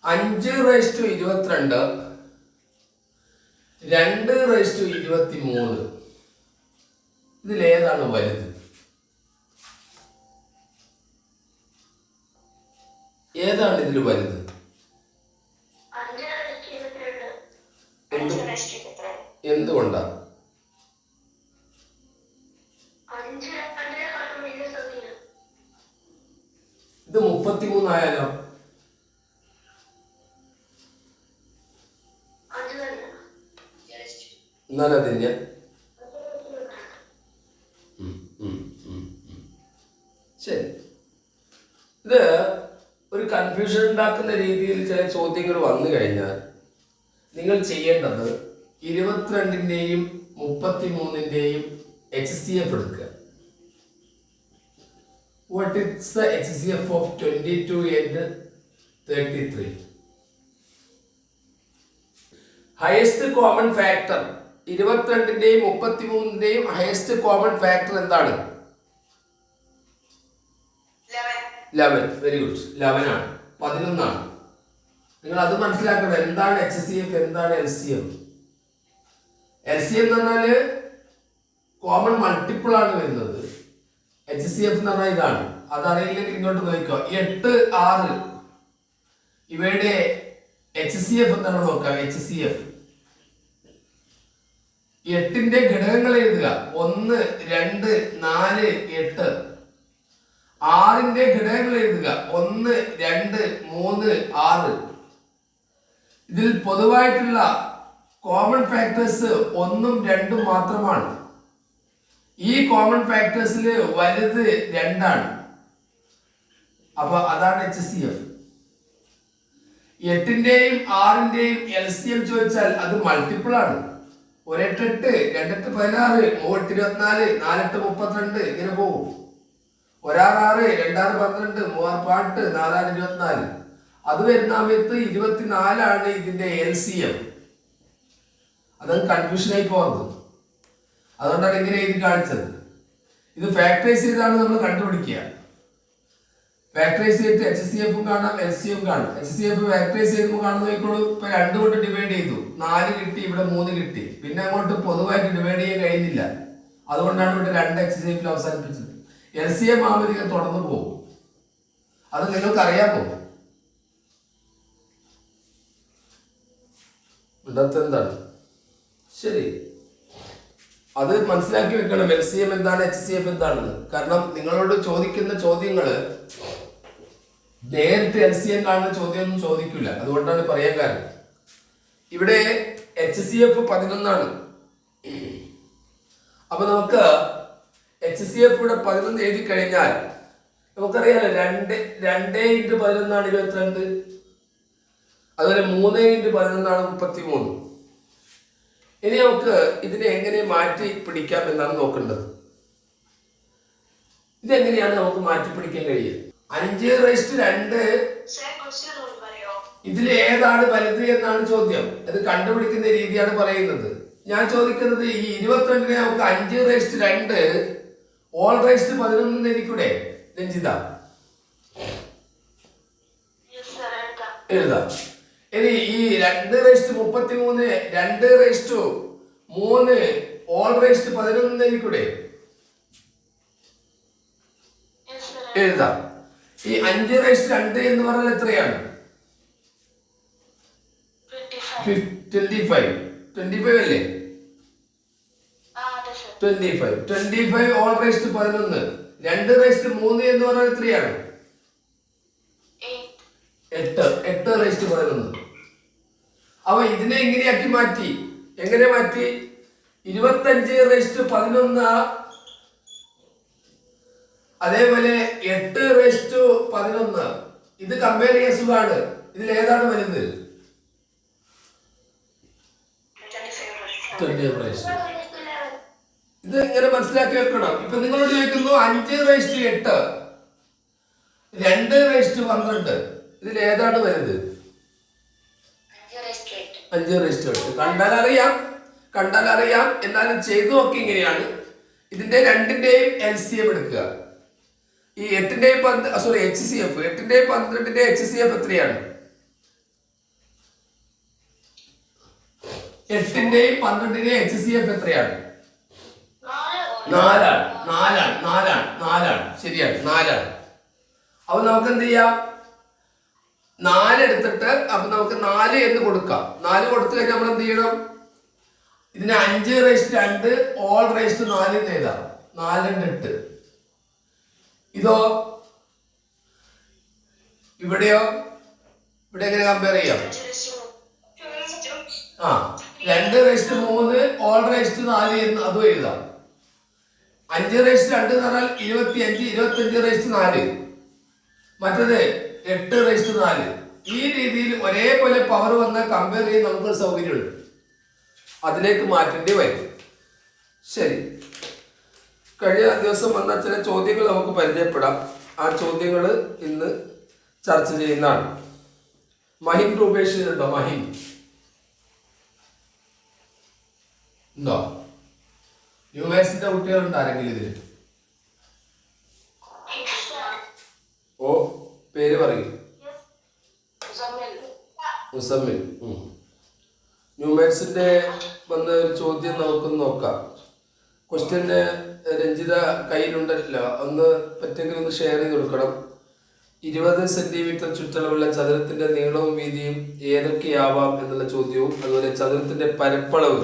5/22 2/23 ഇതിലേതാണ് വലുത്? ഏതാണ് ഇതിൽ വലുത്? എന്തുകൊണ്ടാ? ഇത് 33 ആയാലോ? എന്നാലതിന് ശരി. ഇത് ഒരു കൺഫ്യൂഷൻ ഉണ്ടാക്കുന്ന രീതിയിൽ ചില ചോദ്യങ്ങൾ വന്നു കഴിഞ്ഞാൽ നിങ്ങൾ ചെയ്യേണ്ടത് 22ന്റെയും 33ന്റെയും HCF എടുക്കുക. What is the HCF of 22 and 33? Highest common factor 22ന്റെയും 33ന്റെയും ഹയസ്റ്റ് കോമൺ ഫാക്ടർ എന്താണ്? 11. Very good. 11 ആണ്, 11 ആണ്. നിങ്ങൾ അത് മനസ്സിലാക്കണം. എന്താണ് HCF, എന്താണ് LCM? LCM എന്ന് പറഞ്ഞാല് കോമൺ മൾട്ടിപ്പിൾ ആണ് വരുന്നത്. HCF എന്ന് പറഞ്ഞാൽ ഇതാണ്. അതറിയില്ലെങ്കിൽ ഇങ്ങോട്ട് നോക്കിക്കോ. 8, 6 ഇവയുടെ HCF എന്താണ് നോക്കാം. HCF 8ന്റെ ഘടകങ്ങൾ എഴുതുക. 1, 2, 4, 8. 6ന്റെ ഘടകങ്ങൾ എഴുതുക. 1, 2, 3, 6. ഇതിൽ പൊതുവായിട്ടുള്ള കോമൺ ഫാക്ടേഴ്സ് 1ഉം 2ഉം മാത്രമാണ്. ഈ കോമൺ ഫാക്ടേഴ്സിൽ വലുത് 2 ആണ്. അപ്പൊ അതാണ് HCF. 8ന്റെയും 6ന്റെയും LCM ചോദിച്ചാൽ അത് മൾട്ടിപ്പിൾ ആണ്. 1 8 8, 2 8 16, 3 8 24, 4 8 32 ഇങ്ങനെ പോകും. 1 6 6, 2 6 12, 3 8 4 24. അത് വരുന്ന സമയത്ത് 24 ആണ് ഇതിന്റെ LCM. അതൊന്നും കൺഫ്യൂഷനായി പോകരുത്. അതുകൊണ്ടാണ് ഇങ്ങനെ എഴുതി കാണിച്ചത്. ഇത് ഫാക്ടറൈസ് ചെയ്താണ് നമ്മൾ കണ്ടുപിടിക്കുക. ഫാക്ടറൈസ് ചെയ്തിട്ട് HCF കാണാം, LCM കാണാം. HCF ഫാക്ടറൈസ് ചെയ്യുമ്പോൾ കാണുന്ന നോക്കിക്കോളൂ. ഇപ്പൊ 2 കൊണ്ട് ഡിവൈഡ് ചെയ്തു, 4 കിട്ടി, ഇവിടെ 3 കിട്ടി. പിന്നെ അങ്ങോട്ട് പൊതുവായിട്ട് ഡിവൈഡ് ചെയ്യാൻ കഴിയുന്നില്ല. അതുകൊണ്ടാണ് ഇവിടെ 2 HCF അവസാനിപ്പിച്ചത്. LCM ആവുമ്പോൾ തുടർന്ന് പോകും. അത് നിങ്ങൾക്ക് അറിയാമോ? എന്താണ് ശരി, അത് മനസ്സിലാക്കി വെക്കണം. LCM എന്താണ്, HCF എന്താണെന്ന്. കാരണം നിങ്ങളോട് ചോദിക്കുന്ന ചോദ്യങ്ങള് നേരിട്ട് LCM കാണുന്ന ചോദ്യമൊന്നും ചോദിക്കില്ല. അതുകൊണ്ടാണ് പറയാൻ കാരണം. ഇവിടെ HCF 11 ആണ്. അപ്പൊ നമുക്ക് HCF ഇവിടെ 11 എഴുതി കഴിഞ്ഞാൽ നമുക്കറിയാലോ 2 × 11 ആണ് 22. അതുപോലെ 3 × 11 ആണ് 33. ഇനി നമുക്ക് ഇതിനെ എങ്ങനെ മാറ്റി പിടിക്കാം എന്നാണ് നോക്കേണ്ടത്. ഇതെങ്ങനെയാണ് നമുക്ക് മാറ്റി പിടിക്കാൻ കഴിയുക? 5/2 ഇതിൽ ഏതാണ് വലുത് എന്നാണ് ചോദ്യം. അത് കണ്ടുപിടിക്കുന്ന രീതിയാണ് പറയുന്നത്. ഞാൻ ചോദിക്കുന്നത് ഈ 22നെ നമുക്ക് 5/2 11 എഴുതിക്കൂടെ രഞ്ജിത? എഴുതാം. ഇനി ഈ 2/33 2/3 11 എഴുതിക്കൂടെ? എഴുതാം. ഈ 5/2 എന്ന് പറഞ്ഞാൽ എത്രയാണ്? 25 അല്ലേ? 25 11 2/3 എന്ന് പറഞ്ഞാൽ എത്രയാണ്? 8/11. അവ ഇതിനെ എങ്ങനെയാക്കി മാറ്റി? എങ്ങനെ മാറ്റി? 25/11 അതേപോലെ 8/11. ഇത് കമ്പയർ ചെയ്യാൻ സുഖമാണ്. ഇതിൽ ഏതാണ് വലുത്? 25/11. ഇത് ഇങ്ങനെ മനസ്സിലാക്കി വെക്കണം. ഇപ്പൊ നിങ്ങളോട് ചോദിക്കുന്നു 5/8 2/12. ഇതിൽ ഏതാണ് വലുത്? 5/8. കണ്ടാൽ അറിയാം. എന്നാലും ചെയ്തു നോക്കി. ഇങ്ങനെയാണ്. ഇതിന്റെ രണ്ടിന്റെയും LCM എടുക്കുക. ഈ 8ന്റെയും HCF 8ന്റെയും 12ന്റെയും HCF എത്രയാണ്? 8ന്റെയും 12ന്റെയും HCF എത്രയാണ്? 4 ശരിയാണ്, 4. അപ്പൊ നമുക്ക് എന്ത് ചെയ്യാം? 4 എടുത്തിട്ട് അപ്പൊ നമുക്ക് 4 എന്ന് കൊടുക്കാം. 4 കൊടുത്തു കഴിഞ്ഞാൽ നമ്മൾ എന്ത് ചെയ്യണം? ഇതിന് 5/2 ഓൾ റേസ്റ്റ് 4 എന്ന് എഴുതാം. 4 8. ഇതോ ഇവിടെയോ? ഇവിടെ എങ്ങനെ കമ്പയർ ചെയ്യാം? 2/3 ഓൾ റേസ്റ്റ് 4 എന്ന് അതും എഴുതാം. 5/2 എന്ന് പറഞ്ഞാൽ 25, 25/4. മറ്റത് 8/4. ഈ രീതിയിൽ ഒരേപോലെ പവർ വന്ന കമ്പയർ ചെയ്യാൻ നമുക്ക് സൗകര്യമുണ്ട്. അതിലേക്ക് മാറ്റേണ്ടി വരും. ശരി, കഴിഞ്ഞ ദിവസം വന്ന ചില ചോദ്യങ്ങൾ നമുക്ക് പരിചയപ്പെടാം. ആ ചോദ്യങ്ങൾ ഇന്ന് ചർച്ച ചെയ്യുന്നതാണ്. മഹിൻ രൂപേഷ് ഉണ്ടോ? മഹിൻ ഉണ്ടോ? ന്യൂമാത്സിന്റെ കുട്ടികളുണ്ട് ആരെങ്കിലും ഇതിൽ? ഓ, പേര് പറയൂ. മുസമ്മിൽ. ന്യൂമാത്സിന്റെ വന്ന ഒരു ചോദ്യം നമുക്കൊന്ന് നോക്കാം. ക്വസ്റ്റ്യന് രഞ്ജിത കയ്യിലുണ്ടല്ലോ, ഒന്ന് പറ്റെങ്കിലും ഒന്ന് ഷെയർ ചെയ്ത് കൊടുക്കണം. 20 സെന്റിമീറ്റർ ചുറ്റളവുള്ള ചതുരത്തിന്റെ നീളവും വീതിയും ഏതൊക്കെയാവാം എന്നുള്ള ചോദ്യവും, അതുപോലെ ചതുരത്തിന്റെ പരപ്പളവ്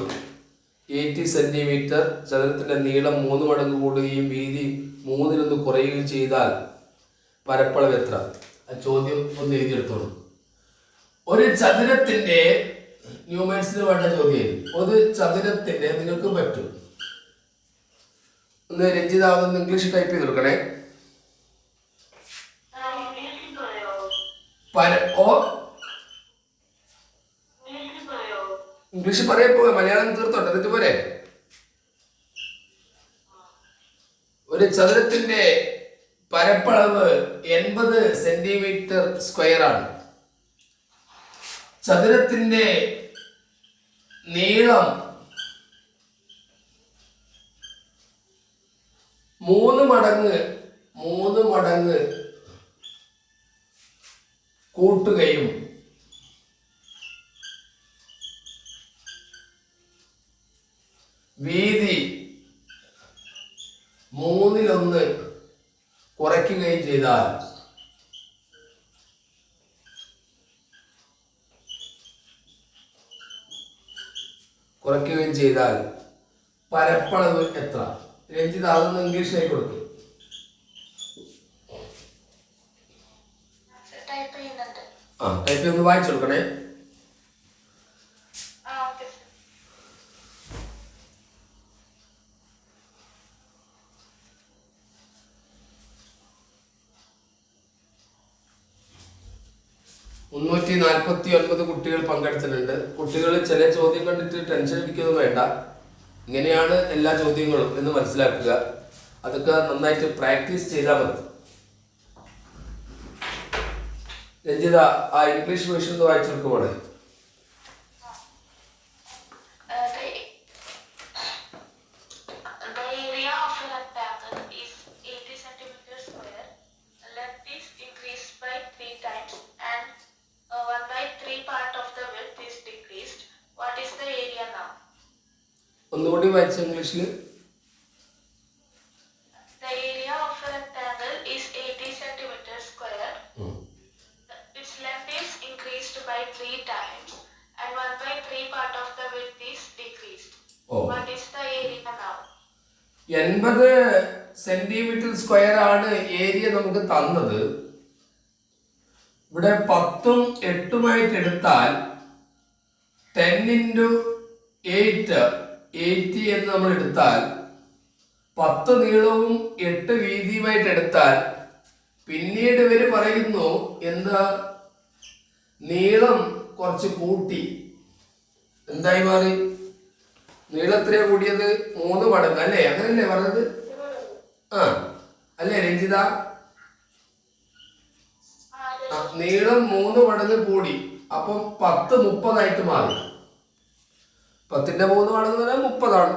80 സെന്റിമീറ്റർ, ചതുരത്തിന്റെ നീളം 3 മടങ്ങ് കൂടുകയും വീതി 3 കുറയുകയും ചെയ്താൽ പരപ്പളവ് എത്ര? ആ ചോദ്യം ഒന്ന് എഴുതിയെടുത്തോളൂ. ഒരു ചതുരത്തിന്റെ ന്യൂമാത്സിന് വേണ്ട ചോദ്യം. ഒരു ചതുരത്തിന്റെ നിങ്ങൾക്ക് പറ്റും. ഒന്ന് രഞ്ജിത ഒന്ന് ഇംഗ്ലീഷ് ടൈപ്പ് ചെയ്ത് കൊടുക്കണേ. ഇംഗ്ലീഷ് പറയാൻ പോവാ, മലയാളം തീർത്തോട്ടെ, എന്നിട്ട് പോരെ. ഒരു ചതുരത്തിന്റെ പരപ്പളവ് 80 സെന്റിമീറ്റർ സ്ക്വയർ ആണ്. ചതുരത്തിന്റെ നീളം 3 മടങ്ങ് കൂട്ടുകയും വീതി 1/3 കുറയ്ക്കുകയും ചെയ്താൽ പരപ്പളവ് എത്ര? രഞ്ജിത അതൊന്ന് ഇംഗ്ലീഷിലേക്ക് കൊടുക്കും. ടൈപ്പ് ഒന്ന് വായിച്ചു കൊടുക്കണേ. മുന്നൂറ്റി 49 കുട്ടികൾ പങ്കെടുത്തിട്ടുണ്ട്. കുട്ടികൾ ചില ചോദ്യം കണ്ടിട്ട് ടെൻഷൻ അടിക്കുന്നത് വേണ്ട. ഇങ്ങനെയാണ് എല്ലാ ചോദ്യങ്ങളും എന്ന് മനസ്സിലാക്കുക. അതൊക്കെ നന്നായിട്ട് പ്രാക്ടീസ് ചെയ്താൽ മതി. രഞ്ജിത ആ ഇംഗ്ലീഷ് വേർഷൻ ഒന്ന് വായിച്ചു കൊടുക്കുമ്പോൾ. ഒന്നുകൂടി വായിച്ച ഇംഗ്ലീഷിൽ. The area of a rectangle is 80 centimeters square. Its length is increased by 3 times and 1/3 part of the width is decreased. What is the area now? 80 centimetre square ആണ് ഏരിയ നമുക്ക് തന്നത്. ഇവിടെ 10ഉം 8ഉമായിട്ട് എടുത്താൽ 10 × 8 80 എന്ന് നമ്മൾ എടുത്താൽ 10 നീളവും 8 വീതിയുമായിട്ട് എടുത്താൽ പിന്നീട് ഇവര് പറയുന്നു എന്താ, നീളം കുറച്ച് കൂട്ടി. എന്തായി മാറി? നീളം എത്രയാ കൂടിയത്? 3 മടങ്ങ് അല്ലേ? അങ്ങനല്ലേ പറഞ്ഞത്? അല്ലേ രഞ്ജിത? നീളം 3 മടങ്ങ് കൂടി. അപ്പം 10 30 മാറി. 10ന്റെ 3 മടങ്ങ് 30.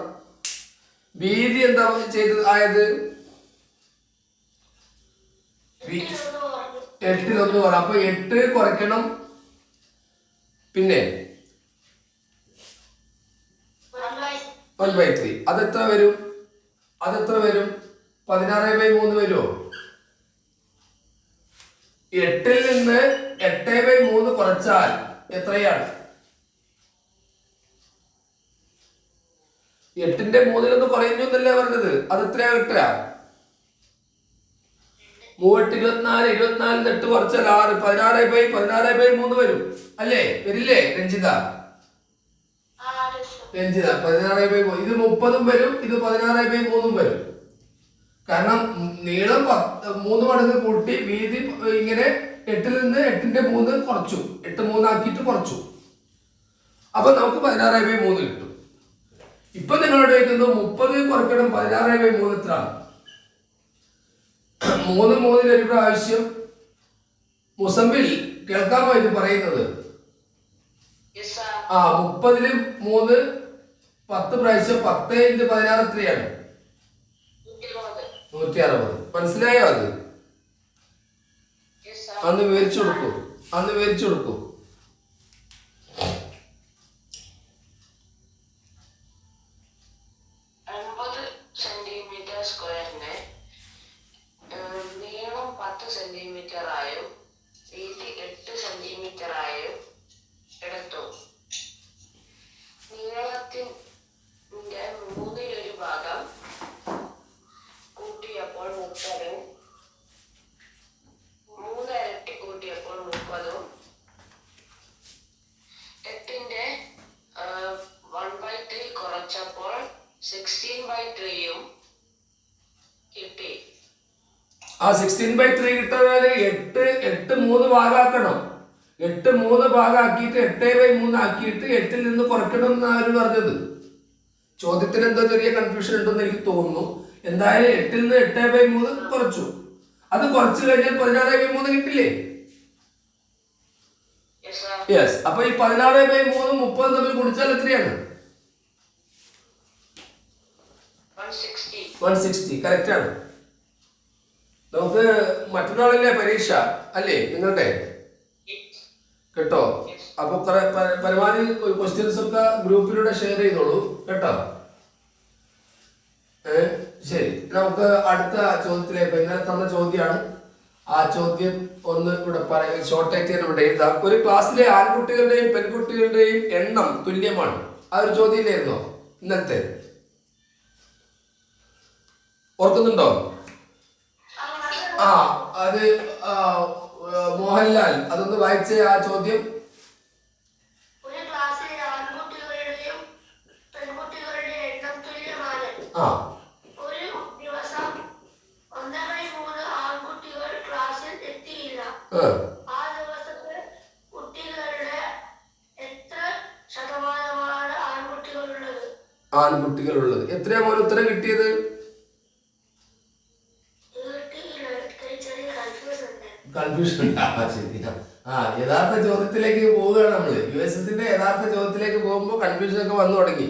വീതി എന്താ ചെയ്തത് ആയത്? 8 അപ്പൊ 8 കുറയ്ക്കണം. പിന്നെ 1/3 അതെത്ര വരും? 16/3 വരുമോ? 8ൽ നിന്ന് 8/3 കുറച്ചാൽ എത്രയാണ്? 8ന്റെ 3 കുറയുന്നു എന്നല്ലേ പറഞ്ഞത്? അത് എത്രയാ കിട്ടുക? 3 24, 24 8 കുറച്ചാൽ 6, 16/3 വരും അല്ലേ? വരില്ലേ രഞ്ജിത? 16/3 ഇത് 30 വരും, ഇത് 16/3 വരും. കാരണം നീളം 3 മടങ്ങ് കൂട്ടി വീതി ഇങ്ങനെ 8ൽ നിന്ന് 8ന്റെ 3 കുറച്ചു, 8 3 ആക്കിയിട്ട് കുറച്ചു. അപ്പൊ നമുക്ക് 16/3 കിട്ടും. ഇപ്പൊ നിങ്ങളോട് ചോദിക്കുന്നു 30 കുറയ്ക്കണം 16/3 എത്ര? 3 3 ഒരു പ്രാവശ്യം. മുസമ്പിൽ കേൾക്കാമോ ഇത് പറയുന്നത്? 30 3 10 പ്രാവശ്യം 10 × 16 എത്രയാണ്? 160. മനസ്സിലായോ? അത് അന്ന് വിവരിച്ചു കൊടുക്കൂ. 50 സെന്റിമീറ്റർ സ്ക്വയറിന് നീളം 10 സെന്റിമീറ്റർ ആയും വീതി 8 സെന്റിമീറ്റർ ആയും എടുത്തു. നീളത്തിന്റെ 1/3 ഭാഗം കൂട്ടിയപ്പോൾ 30, 3 ഇരട്ടി കൂട്ടിയപ്പോൾ 30, 8ന്റെ 1/3 കുറച്ചപ്പോൾ 16/3 കിട്ടി. ആ 16/3 കിട്ടാൻ 8 3 ഭാഗമാക്കണം. 8 3 ഭാഗമാക്കിയിട്ട് 8/3 ആക്കിയിട്ട് 8ൽ നിന്ന് കുറയ്ക്കണം എന്നാണ് പറഞ്ഞത്. ചോദ്യത്തിന് എന്തോ ചെറിയ കൺഫ്യൂഷൻ ഉണ്ടെന്ന് എനിക്ക് തോന്നുന്നു. എന്തായാലും 8ൽ നിന്ന് 8/3 കുറച്ചു. അത് കുറച്ചു കഴിഞ്ഞാൽ 16/3 കിട്ടില്ലേ? യെസ്. അപ്പൊ ഈ 16/3 30 തമ്മിൽ കുടിച്ചാൽ എത്രയാണ്? 160. കറക്റ്റ് ആണ്. നമുക്ക് മറ്റന്നാളല്ലേ പരീക്ഷ അല്ലേ നിങ്ങളുടെ? കേട്ടോ? അപ്പൊ പരമാവധി ക്വസ്റ്റ്യൻസ് ഒക്കെ ഗ്രൂപ്പിലൂടെ ഷെയർ ചെയ്തോളൂ കേട്ടോ. ശരി, നമുക്ക് അടുത്ത ചോദ്യത്തിലേക്ക്. ഇന്നലെ തന്ന ചോദ്യമാണ്. ആ ചോദ്യം ഒന്ന് ഇവിടെ പറയാം, ഷോർട്ടായിട്ട് തന്നെ ഇവിടെ എഴുതാം. ഒരു ക്ലാസ്സിലെ ആൺകുട്ടികളുടെയും പെൺകുട്ടികളുടെയും എണ്ണം തുല്യമാണ്. ആ ഒരു ചോദ്യമില്ലായിരുന്നോ ഇന്നത്തെ? ഓർക്കുന്നുണ്ടോ? അത് മോഹൻലാൽ അതൊന്ന് വായിച്ചേ ആ ചോദ്യം. ഒരു ക്ലാസ്സിൽ ആൺകുട്ടികളുടെയും പെൺകുട്ടികളുടെയും എണ്ണം തുല്യമാണ്. ഒരു ദിവസം 1/3 ആൺകുട്ടികൾ ക്ലാസ്സിൽ എത്തിയില്ല. ആ ദിവസത്തെ കുട്ടികളുടെ എത്ര ശതമാനമാണ് ആൺകുട്ടികളുള്ളത്? എത്രയാ മോൻ ഉത്തരം കിട്ടിയത്? കൺഫ്യൂഷൻ. യഥാർത്ഥ ചോദ്യത്തിലേക്ക് പോവുകയാണ് നമ്മള്. യുഎസ്എസിന്റെ യഥാർത്ഥ ചോദ്യത്തിലേക്ക് പോകുമ്പോൾ കൺഫ്യൂഷൻ ഒക്കെ വന്നു തുടങ്ങി.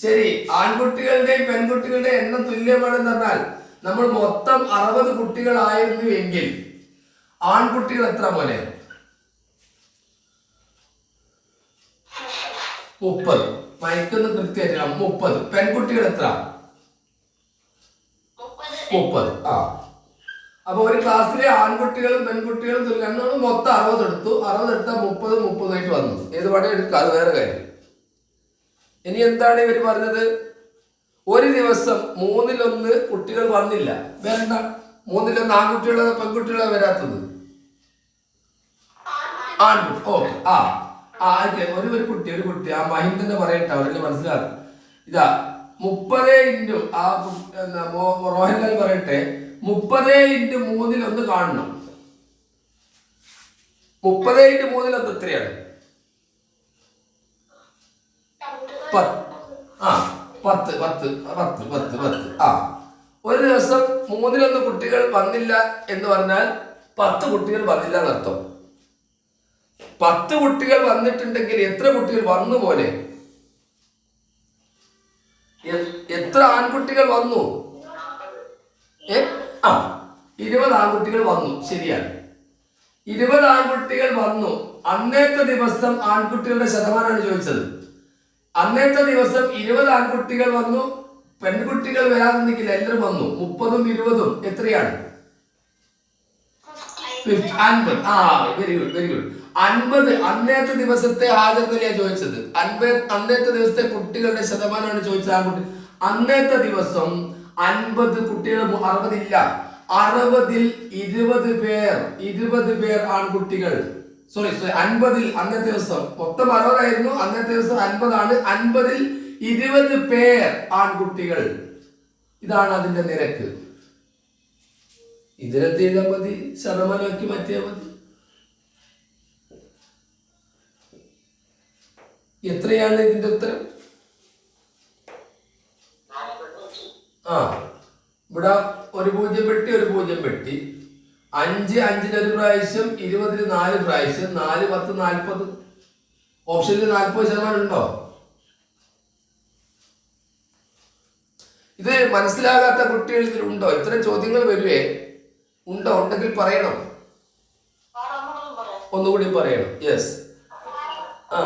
ശരി, ആൺകുട്ടികളുടെയും പെൺകുട്ടികളുടെയും എണ്ണം തുല്യമാണെന്ന് പറഞ്ഞാൽ നമ്മൾ മൊത്തം 60 കുട്ടികളായിരുന്നു എങ്കിൽ ആൺകുട്ടികൾ എത്ര മോനെ? 30. മയക്കൊന്നും കൃത്യമായിട്ടില്ല. 30. പെൺകുട്ടികൾ എത്ര? 30. അപ്പൊ ഒരു ക്ലാസ്സിലെ ആൺകുട്ടികളും പെൺകുട്ടികളും തുല്യം. മൊത്തം 60 എടുത്തു. 60 എടുത്താൽ 30 ആയിട്ട് വന്നു. ഏത് പടം എടുക്കുക, അത് വേറെ കാര്യം. ഇനി എന്താണ് ഇവര് പറഞ്ഞത്? ഒരു ദിവസം 1/3 കുട്ടികൾ വന്നില്ല. വേണ്ട, 1/3 ആൺകുട്ടികളോ പെൺകുട്ടികളോ വരാത്തത്? ആൺകുട്ടി. ഓക്കെ. ഒരു കുട്ടി ആ മഹിന്ദനെ പറയട്ടെ, അവരെല്ലാം മനസ്സിലാക്കും. ഇതാ 30 മോഹൻലാൽ പറയട്ടെ, 30 × 3 കാണണം. 30 × 3 എത്രയാണ്? 10. ഒരു ദിവസം 1/3 കുട്ടികൾ വന്നില്ല എന്ന് പറഞ്ഞാൽ 10 കുട്ടികൾ വന്നില്ല എന്നർത്ഥം. 10 കുട്ടികൾ വന്നിട്ടുണ്ടെങ്കിൽ എത്ര കുട്ടികൾ വന്നു പോലെ? എത്ര ആൺകുട്ടികൾ വന്നു? 20 ആൺകുട്ടികൾ വന്നു. ശരിയാണ്, 20 ആൺകുട്ടികൾ വന്നു. അന്നത്തെ ദിവസം ആൺകുട്ടികളുടെ ശതമാനമാണ് ചോദിച്ചത്. അന്നത്തെ ദിവസം 20 ആൺകുട്ടികൾ വന്നു, പെൺകുട്ടികൾ വരാതെ നിൽക്കില്ല, എല്ലാവരും വന്നു. 30ഉം 20ഉം എത്രയാണ്? 50. ആ, വെരി ഗുഡ്, വെരി ഗുഡ്. 50 അന്നത്തെ ദിവസത്തെ ഹാജർ നിലയാണ് ചോദിച്ചത്. 50 അന്നത്തെ ദിവസത്തെ കുട്ടികളുടെ ശതമാനമാണ് ചോദിച്ചത്. ആൺകുട്ടി അന്നത്തെ ദിവസം 50 കുട്ടികൾ, 60 ഇല്ല, 60ൽ 20 പേർ ആൺകുട്ടികൾ. സോറി 50ൽ അന്നത്തെ ദിവസം മൊത്തം 60 ആയിരുന്നു, അന്നത്തെ ദിവസം 50 ആണ്. 50ൽ 20 പേർ ആൺകുട്ടികൾ. ഇതാണ് അതിന്റെ നിരക്ക്. ഇതിനെന്ത് ചെയ്താൽ മതി? ശതമാനമാക്കി മാറ്റിയാൽ മതി. എത്രയാണ് ഇതിന്റെ ഉത്തരം? ആ, ഇവിടെ ഒരു 0 വെട്ടി, ഒരു 0 വെട്ടി. 5 5-ന് ഒരു പ്രാവശ്യം, 20-ന് 4 പ്രാവശ്യം, 4 10 40. ഓപ്ഷനിൽ 40% ഉണ്ടോ? ഇത് മനസ്സിലാകാത്ത കുട്ടികൾ ഇതിലുണ്ടോ? ഇത്തരം ചോദ്യങ്ങൾ വരുവേ. ഉണ്ടോ? ഉണ്ടെങ്കിൽ പറയണം, ഒന്നുകൂടി പറയണം. യെസ്. ആ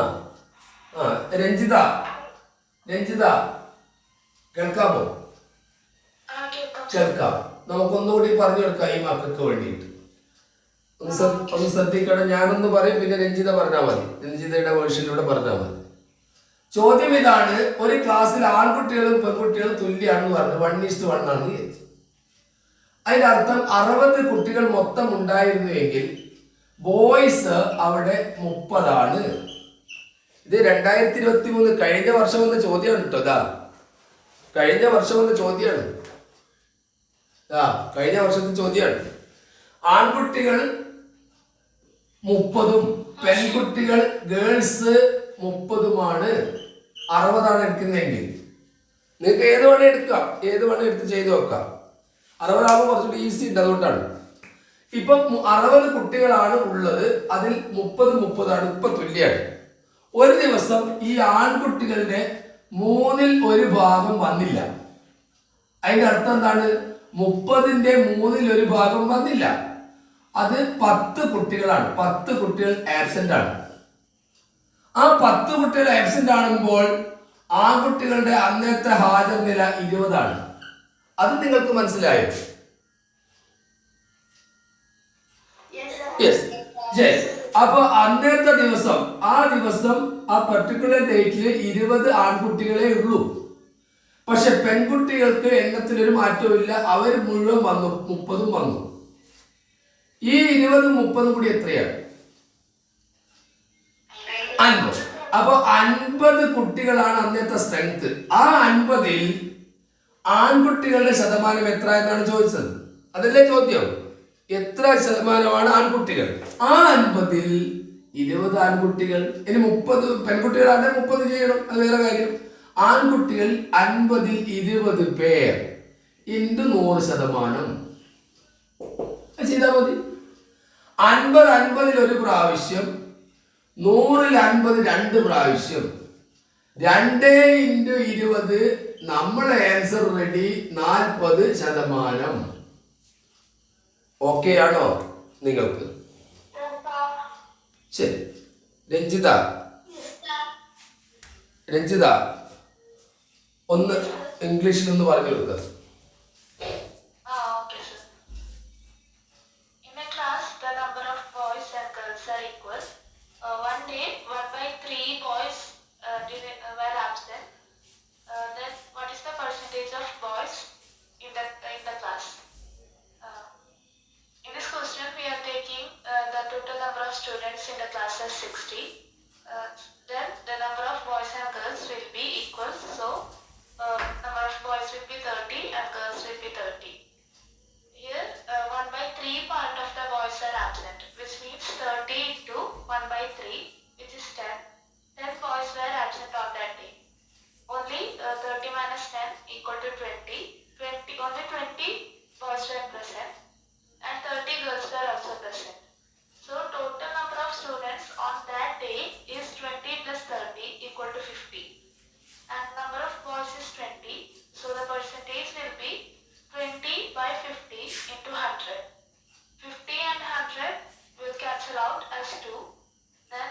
ആ രഞ്ജിത, കേൾക്കാമോ? കേൾക്കാം. നമുക്കൊന്നുകൂടി പറഞ്ഞു കൊടുക്കാം ഈ മക്കൾക്ക് വേണ്ടിയിട്ട്. ഒന്ന് ശ്രദ്ധിക്കണം. ഞാനൊന്ന് പറയും, പിന്നെ രഞ്ജിത പറഞ്ഞാൽ മതി. രഞ്ജിതയുടെ വേർഷനിലൂടെ പറഞ്ഞാൽ മതി. ചോദ്യം ഇതാണ്: ഒരു ക്ലാസ്സിൽ ആൺകുട്ടികളും പെൺകുട്ടികളും തുല്യാണെന്ന് പറഞ്ഞു, 1:1 ആണെന്ന് വിചാരിച്ചു. അതിന്റെ അർത്ഥം 60 കുട്ടികൾ മൊത്തം ഉണ്ടായിരുന്നു എങ്കിൽ ബോയ്സ് അവിടെ 30 ആണ്. ഇത് 2023 കഴിഞ്ഞ വർഷം വന്ന ചോദ്യമാണ് കേട്ടോ. കഴിഞ്ഞ വർഷം വന്ന ചോദ്യമാണ്. കഴിഞ്ഞ വർഷത്തെ ചോദ്യമാണ്. ആൺകുട്ടികൾ 30ഉം പെൺകുട്ടികൾ ഗേൾസ് 30ഉമാണ്. 60ആണ് എടുക്കുന്നതെങ്കിൽ നിങ്ങൾക്ക് ഏത് വേണേ എടുക്കാം, ഏത് വേണേ എടുത്ത് ചെയ്ത് നോക്കാം. 60 ആകുമ്പോൾ കുറച്ചുകൂടി ഈസി ഉണ്ട്, അതുകൊണ്ടാണ്. ഇപ്പം 60 കുട്ടികളാണ് ഉള്ളത്, അതിൽ 30 ആണ്, ഇപ്പൊ തുല്യാണ്. ഒരു ദിവസം ഈ ആൺകുട്ടികളുടെ 1/3 വന്നില്ല. അതിന്റെ അർത്ഥം എന്താണ്? 30ന്റെ 1/3 വന്നില്ല. അത് 10 കുട്ടികളാണ്. 10 കുട്ടികൾ ആബ്സെന്റ് ആണ്. ആ 10 കുട്ടികൾ ആബ്സെന്റ് ആകുമ്പോൾ ആൺകുട്ടികളുടെ അന്നത്തെ ഹാജർ നില 20 ആണ്. അത് നിങ്ങൾക്ക് മനസ്സിലായോ? യെസ്. അപ്പൊ അന്നത്തെ ദിവസം, ആ പർട്ടിക്കുലർ ഡേറ്റില് 20 ആൺകുട്ടികളെ ഉള്ളൂ. പക്ഷെ പെൺകുട്ടികൾക്ക് എണ്ണത്തിലൊരു മാറ്റവും ഇല്ല, അവർ മുഴുവൻ വന്നു, 30ഉം വന്നു. ഈ 20ഉം 30ഉം കൂടി എത്രയാണ്? 50. അപ്പൊ 50 കുട്ടികളാണ് അന്നത്തെ സ്ട്രെങ്ത്. ആ 50ൽ ആൺകുട്ടികളുടെ ശതമാനം എത്ര എന്നാണ് ചോദിച്ചത്. അതല്ലേ ചോദ്യം? എത്ര ശതമാനമാണ് ആൺകുട്ടികൾ? ആ 50ൽ 20 ആൺകുട്ടികൾ. ഇനി 30 പെൺകുട്ടികളാണ്, 30 ചെയ്യണം, അത് വേറെ കാര്യം. ആൺകുട്ടികൾ 50ൽ 20 പേർ ഇൻറ്റു 100% ചെയ്താൽ മതി. 50 ഒരു പ്രാവശ്യം, 100ൽ 50 2 പ്രാവശ്യം, 2 × 20. നമ്മളെ ആൻസർ റെഡി, 40%. ഓക്കെ ആണോ നിങ്ങൾക്ക്? ശരി. രഞ്ജിത ഒന്ന് ഇംഗ്ലീഷിൽ ഒന്ന് പറഞ്ഞു കൊടുക്കുക. Okay, sir. In a class, the number of boys and girls are equal. One day, 1/3 boys were absent. Then, what is the percentage of boys in the class? In this question, we are taking the total number of students in the class as 60. Then, the number of boys and girls will be equal. So, number of boys will be 30 and girls will be 30. Here, 1/3 part of the boys are absent, which means 30 into 1/3, which is 10. 10 boys were absent on that day. Only 30 minus 10 equal to 20. Only 20 boys were present and 30 girls were also present. So, total number of students on that day is 20 plus 30 equal to 50. And number of boys is 20. So, the percentage will be 20/50 into 100. 50 and 100 will cancel out as 2. Then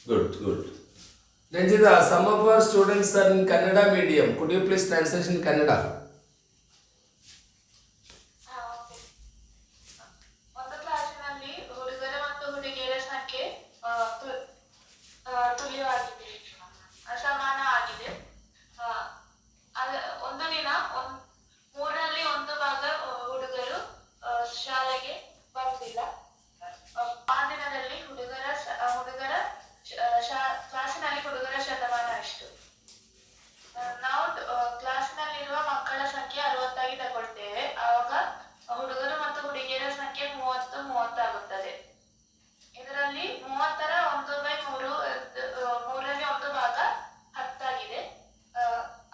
Good. Ranjita, some of our students are in Kannada medium. Could you please translation in Kannada? Okay. ಒಂದು ಕ್ಲಾಸಿನಲ್ಲಿ ಹುಡುಗರ ಮತ್ತು ಹುಡುಗಿಯರ ಸಂಖ್ಯೆ ತುಲ್ಯವಾಗಿದೆ, ಸಮಾನ ಆಗಿದೆ. ಒಂದು ದಿನ ಮೂರರಲ್ಲಿ ಒಂದು ಭಾಗ ಹುಡುಗರು ಶಾಲೆಗೆ ಬರುವುದಿಲ್ಲ. ಆ ದಿನದಲ್ಲಿ ಕ್ಲಾಸಿನಲ್ಲಿ ಹುಡುಗರ ಶತಮಾನ ಎಷ್ಟು? ನಾವು ಕ್ಲಾಸಿನಲ್ಲಿರುವ ಮಕ್ಕಳ ಸಂಖ್ಯೆ 60 ಆಗಿ ತಗೊಳ್ತೇವೆ. ಆವಾಗ ಹುಡುಗರು ಮತ್ತು ಹುಡುಗಿಯರ ಸಂಖ್ಯೆ 30 ಆಗುತ್ತದೆ. ಇದರಲ್ಲಿ 30ರ 1/3ರಲ್ಲಿ ಒಂದು ಭಾಗ 10 ಆಗಿದೆ.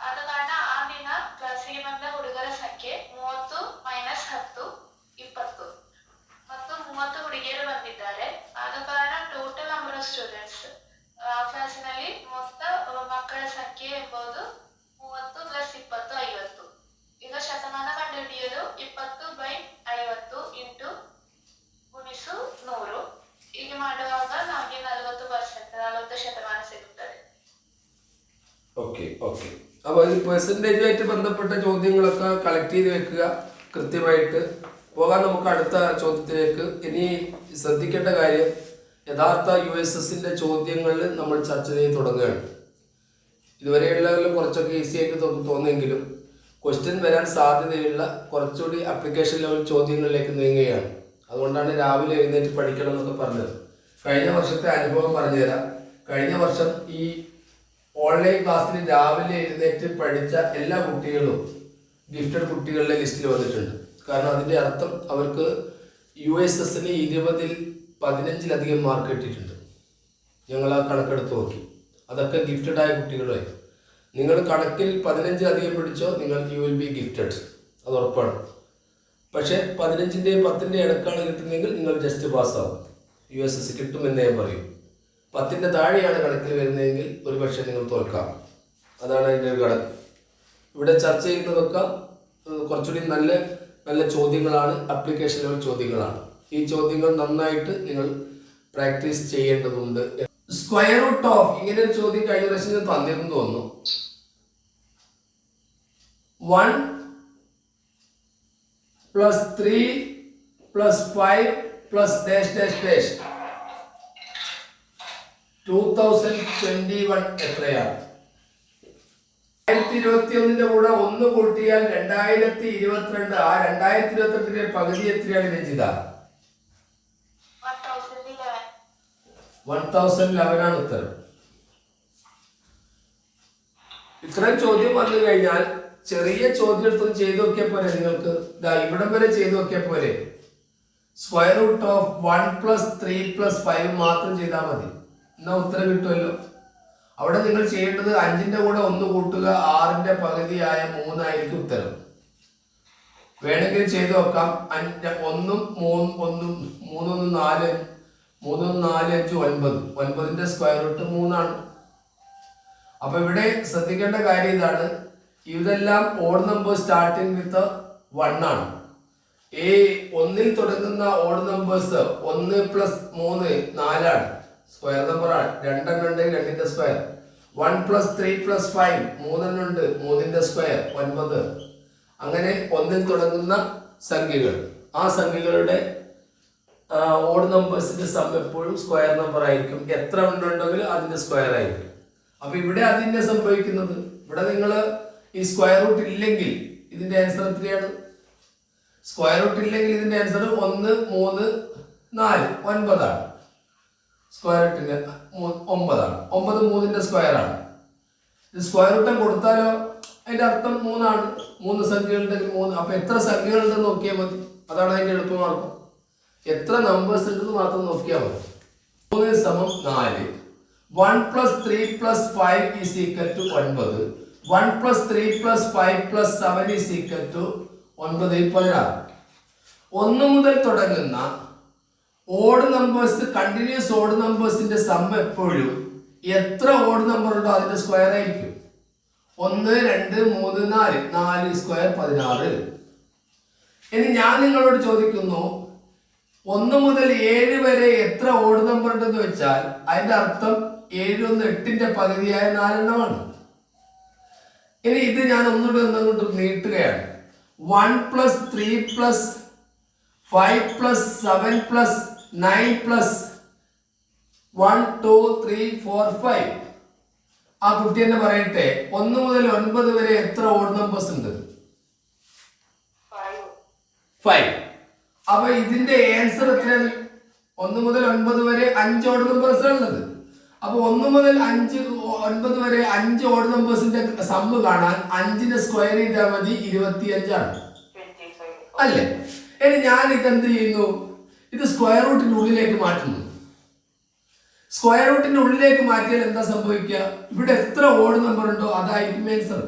ಆದ ಕಾರಣ ಆ ದಿನ ಕ್ಲಾಸಿಗೆ ಬಂದ ಹುಡುಗರ ಸಂಖ್ಯೆ 30 - 10 20 ಮತ್ತು 30 ಹುಡುಗಿಯರು ಬಂದಿದ್ದಾರೆ. ಆದ ಕಾರಣ ಟೋಟಲ್ ನಂಬರ್ ಆಫ್ ಸ್ಟೂಡೆಂಟ್ಸ್ ಆ ಕ್ಲಾಸಿನಲ್ಲಿ ಮೊತ್ತ ಮಕ್ಕಳ ಸಂಖ್ಯೆ ಎಂಬುದು 30 + 20 50. ಈಗ ಶತಮಾನ ಕಂಡುಹಿಡಿಯಲು 20/50 ಇಂಟು ಗುಣಿಸು 100 ಹೀಗೆ ಮಾಡುವಾಗ ನಮಗೆ 40% ಶತಮಾನ ಸಿಗುತ್ತದೆ. ഓക്കെ. അപ്പോൾ ഈ പെർസെൻറ്റേജുമായിട്ട് ബന്ധപ്പെട്ട ചോദ്യങ്ങളൊക്കെ കളക്ട് ചെയ്ത് വെക്കുക കൃത്യമായിട്ട്. പോകാൻ നമുക്ക് അടുത്ത ചോദ്യത്തിലേക്ക്. ഇനി ശ്രദ്ധിക്കേണ്ട കാര്യം, യഥാർത്ഥ USSന്റെ ചോദ്യങ്ങളിൽ നമ്മൾ ചർച്ച ചെയ്ത് തുടങ്ങുകയാണ്. ഇതുവരെയുള്ളതിലും കുറച്ചൊക്കെ ഈസി ആയിട്ട് തോന്നുമെങ്കിലും ക്വസ്റ്റ്യൻ വരാൻ സാധ്യതയുള്ള കുറച്ചുകൂടി ആപ്ലിക്കേഷൻ ലെവൽ ചോദ്യങ്ങളിലേക്ക് നീങ്ങുകയാണ്. അതുകൊണ്ടാണ് രാവിലെ എഴുന്നേറ്റ് പഠിക്കണം എന്നൊക്കെ പറഞ്ഞത്. കഴിഞ്ഞ വർഷത്തെ അനുഭവം പറഞ്ഞുതരാം. കഴിഞ്ഞ വർഷം ഈ ഓൺലൈൻ ക്ലാസ്സിൽ രാവിലെ എഴുന്നേറ്റ് പഠിച്ച എല്ലാ കുട്ടികളും ഗിഫ്റ്റഡ് കുട്ടികളുടെ ലിസ്റ്റിൽ വന്നിട്ടുണ്ട്. കാരണം അതിൻ്റെ അർത്ഥം അവർക്ക് USSന് 20ൽ 15-ലധികം മാർക്ക് കിട്ടിയിട്ടുണ്ട്. ഞങ്ങൾ ആ കണക്കെടുത്ത് നോക്കി. അതൊക്കെ ഗിഫ്റ്റഡ് ആയ കുട്ടികളായി. നിങ്ങൾ കണക്കിൽ 15 പിടിച്ചോ, നിങ്ങൾ യു വിൽ ബി ഗിഫ്റ്റഡ്, അത് ഉറപ്പാണ്. പക്ഷേ 15ൻ്റെയും 10ൻ്റെയും ഇടക്കാണ് കിട്ടുന്നതെങ്കിൽ നിങ്ങൾ ജസ്റ്റ് പാസ്സാവും. USS കിട്ടുമെന്ന് ഞാൻ പറയും. 10ൻ്റെ താഴെയാണ് കണക്കിൽ വരുന്നതെങ്കിൽ ഒരുപക്ഷെ നിങ്ങൾ തോൽക്കാം. അതാണ് അതിൻ്റെ ഒരു കണക്ക്. ഇവിടെ ചർച്ച ചെയ്യുന്നതൊക്കെ കുറച്ചുകൂടി നല്ല നല്ല ചോദ്യങ്ങളാണ്, ആപ്ലിക്കേഷൻ ലെവൽ ചോദ്യങ്ങളാണ്. ഈ ചോദ്യങ്ങൾ നന്നായിട്ട് നിങ്ങൾ പ്രാക്ടീസ് ചെയ്യേണ്ടതുണ്ട്. സ്ക്വയർ റൂട്ട് ഓഫ്, ഇങ്ങനെ ഒരു ചോദ്യം കഴിഞ്ഞ പ്രാവശ്യം ഞാൻ തന്നിരുന്നു തോന്നുന്നു. 1 + 3 + 5 + dash dash dash 2021 എത്രയാണ്? 2021ന്റെ കൂടെ 1 കൂട്ടിയാൽ 2022. ആ 2022ന്റെ പകുതി എത്രയാണ് രഞ്ജിത? 1011 ആണ് ഉത്തരം. ഇത്രയും ചോദ്യം വന്നു കഴിഞ്ഞാൽ ചെറിയ ചോദ്യം എടുത്തൊന്ന് ചെയ്ത് നോക്കിയാൽ പോരെ നിങ്ങൾക്ക്. ഇവിടം വരെ ചെയ്ത് നോക്കിയാൽ പോരെ. സ്ക്വയർ റൂട്ട് ഓഫ് 1 + 3 + 5 മാത്രം ചെയ്താൽ മതി, എന്നാ ഉത്തരം കിട്ടുമല്ലോ. അവിടെ നിങ്ങൾ ചെയ്യേണ്ടത് 5ന്റെ കൂടെ 1 കൂട്ടുക, 6ന്റെ പകുതിയായ 3 ആയിരിക്കും ഉത്തരം. വേണമെങ്കിൽ ചെയ്ത് നോക്കാം. 1 3 1 3 4 3 4 5 9. 9ന്റെ സ്ക്വയർ റൂട്ട് 3 ആണ്. അപ്പൊ ഇവിടെ ശ്രദ്ധിക്കേണ്ട കാര്യം ഇതാണ്. ഇതെല്ലാം ഓഡ് നമ്പർ സ്റ്റാർട്ടിങ് വിത്ത് 1 ആണ്. ഈ 1ൽ തുടങ്ങുന്ന ഓഡ് നമ്പേഴ്സ് 1 + 3 4 ആണ്, സ്ക്വയർ നമ്പർ ആണ്. 2 ഉണ്ടെങ്കിൽ 2ന്റെ സ്ക്വയർ. 1 + 3 + 5 3 ഉണ്ട്, 3ന്റെ സ്ക്വയർ 9. അങ്ങനെ 1ൽ തുടങ്ങുന്ന സംഖ്യകൾ, ആ സംഖ്യകളുടെ ഓഡ് നമ്പേഴ്സിന്റെ സം എപ്പോഴും സ്ക്വയർ നമ്പർ ആയിരിക്കും. എത്ര ഉണ്ടെങ്കിൽ അതിന്റെ സ്ക്വയർ ആയിരിക്കും. അപ്പൊ ഇവിടെ അതിന്റെ സംഭവിക്കുന്നത്, ഇവിടെ നിങ്ങൾ ഈ സ്ക്വയർ റൂട്ട് ഇല്ലെങ്കിൽ ഇതിന്റെ ആൻസർ എത്രയാണ്? സ്ക്വയർ റൂട്ട് ഇല്ലെങ്കിൽ ഇതിന്റെ ആൻസർ 1 3 4 9 ആണ്. സ്ക്വയർ റൂട്ടിന്റെ 9 ആണ്. 9 3ന്റെ സ്ക്വയർ ആണ്. ഇത് സ്ക്വയർ റൂട്ട് കൊടുത്താലോ അതിന്റെ അർത്ഥം 3 ആണ്. 3 സംഖ്യകളുണ്ടെങ്കിൽ 3. അപ്പൊ എത്ര സംഖ്യകളുണ്ടെന്ന് നോക്കിയാൽ മതി. അതാണ് അതിന്റെ എളുപ്പമാർഗം. എത്ര നമ്പേഴ്സ് ഉണ്ടെന്ന് മാത്രം നോക്കിയാൽ മതി. 3 = 4. 1 + 3 + 5 = 9. 1 + 3 + 5 + 7 = 9. 1 മുതൽ തുടങ്ങുന്ന ഓഡ് നമ്പേഴ്സ്, കണ്ടിന്യൂസ് ഓഡ് നമ്പേഴ്സിന്റെ സം എപ്പോഴും എത്ര ഓഡ് നമ്പർ ഉണ്ടോ അതിന്റെ സ്ക്വയർ ആയിരിക്കും. 1 2 3 4 4 സ്ക്വയർ 16. ഇനി ഞാൻ നിങ്ങളോട് ചോദിക്കുന്നു, 1 മുതൽ 7 വരെ എത്ര ഓഡ് നമ്പർ ഉണ്ടെന്ന് വെച്ചാൽ അതിന്റെ അർത്ഥം 7 1 8ന്റെ പകുതിയായ 4 എണ്ണമാണ്. ഇനി ഇത് ഞാൻ ഒന്നുകൂടി നീട്ടുകയാണ്. 1 + 3 + 5 + 7 + 9 + 1 2 3 4 5. ആ കുട്ടി തന്നെ പറയട്ടെ 1 മുതൽ 9 വരെ എത്ര ഓഡ് നമ്പേഴ്സ് ഉണ്ട്? 5. അപ്പൊ ഇതിന്റെ ആൻസർ എത്രയാണ്? 1 മുതൽ 9 വരെ 5 ഓഡ് നമ്പേഴ്സ് ഉള്ളത്. അപ്പൊ 1 മുതൽ 5 9 വരെ 5 ഓഡ് നമ്പേഴ്സിന്റെ സമ്മ് കാണാൻ 5നെ സ്ക്വയർ ചെയ്താൽ മതി, 25 ആണ് അല്ലേ? ഇനി ഞാൻ ഇതെന്ത് ചെയ്യുന്നു? ഇത് സ്ക്വയർ റൂട്ടിന്റെ ഉള്ളിലേക്ക് മാറ്റുന്നു. സ്ക്വയർ റൂട്ടിന്റെ ഉള്ളിലേക്ക് മാറ്റിയാൽ എന്താ സംഭവിക്കുക? ഇവിടെ എത്ര ഓഡ് നമ്പർ ഉണ്ടോ അതായിരിക്കും ആൻസർ.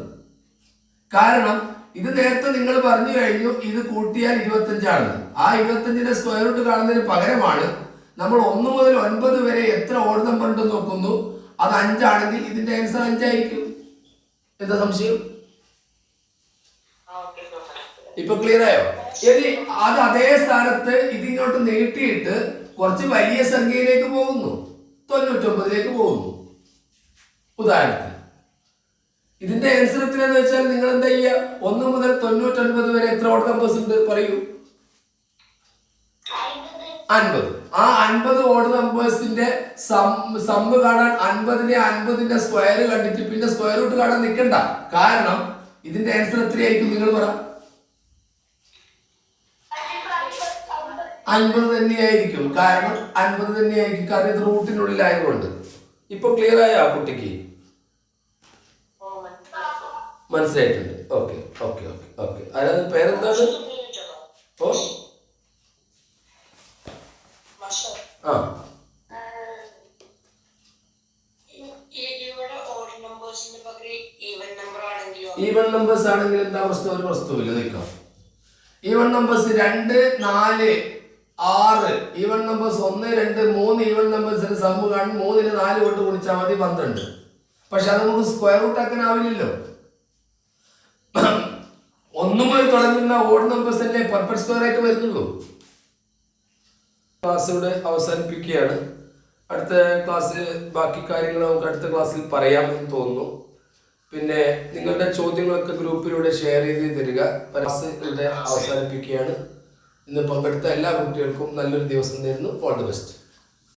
കാരണം ഇത് നേരത്തെ നിങ്ങൾ പറഞ്ഞു കഴിഞ്ഞു ഇത് കൂട്ടിയാൽ 25 ആണെന്ന്. ആ 25ന്റെ സ്ക്വയർ റൂട്ട് കാണുന്നതിന് പകരമാണ് നമ്മൾ 1 മുതൽ 9 വരെ എത്ര ഓഡ് നമ്പർ ഉണ്ടെന്ന് നോക്കുന്നു. അത് 5 ആണെങ്കിൽ ഇതിന്റെ ആൻസർ 5 ആയിരിക്കും. എന്താ സംശയം? ഇപ്പൊ ക്ലിയർ ആയോ? ഇനി അത് അതേ സ്ഥാനത്ത് ഇതിങ്ങോട്ട് നീട്ടിയിട്ട് കുറച്ച് വലിയ സംഖ്യയിലേക്ക് പോകുന്നു, 99ലേക്ക് പോകുന്നു. ഉദാഹരണത്തിന് ഇതിന്റെ ആൻസർ എത്രയാന്ന് വെച്ചാൽ നിങ്ങൾ എന്താ ചെയ്യുക? 1 മുതൽ 99 വരെ എത്ര ഓഡ് നമ്പേഴ്സ് ഉണ്ട് പറയൂ? 50. ആ 50 ഓഡ് നമ്പേഴ്സിന്റെ സമ്മ് കാണാൻ 50നെ 50ന്റെ സ്ക്വയർ കണ്ടിട്ട് പിന്നെ സ്ക്വയർ റൂട്ട് കാണാൻ നിൽക്കണ്ട. കാരണം ഇതിന്റെ ആൻസർ എത്രയായിരിക്കും നിങ്ങൾ പറ? 50 തന്നെയായിരിക്കും. കാരണം 50 തന്നെയായിരിക്കും, കാരണം ഇത് റൂട്ടിനുള്ളിലായതുകൊണ്ട്. ഇപ്പൊ ക്ലിയർ ആയ ആ കുട്ടിക്ക്? മനസ്സിലായിട്ടുണ്ട്. Okay okay okay okay. അതായത് പേരെന്താണ്? ഓ ആ ഈവൻ നമ്പേഴ്സ് ആണെങ്കിൽ എന്താ പ്രശ്നം? ഒരു പ്രശ്നമില്ല, നിൽക്കാം. Even numbers 2 4 6 even numbers 1 2 3 even നമ്പേഴ്സിന്റെ സമ്മ് കാണും. 3ന് 4 കൊണ്ട് ഗുണിച്ചാൽ മതി 12. പക്ഷെ അത് നമുക്ക് സ്ക്വയർ റൂട്ട് ആക്കാൻ ആവില്ലല്ലോ. 1 മുതൽ തുടങ്ങുന്ന ഓഡ് നമ്പേഴ്സ് അല്ലേ പെർഫെക്റ്റ് സ്ക്വയർ ആയിട്ട് വരുന്നുള്ളൂ. ക്ലാസ് ഇവിടെ അവസാനിപ്പിക്കുകയാണ്. അടുത്ത ക്ലാസ്സിൽ ബാക്കി കാര്യങ്ങൾ നമുക്ക് അടുത്ത ക്ലാസ്സിൽ പറയാമെന്ന് തോന്നുന്നു. പിന്നെ നിങ്ങളുടെ ചോദ്യങ്ങളൊക്കെ ഗ്രൂപ്പിലൂടെ ഷെയർ ചെയ്ത് തരിക. ക്ലാസ് ഇവിടെ അവസാനിപ്പിക്കുകയാണ്. ഇന്ന് പങ്കെടുത്ത എല്ലാ കുട്ടികൾക്കും നല്ലൊരു ദിവസം നേരുന്നു. All the best.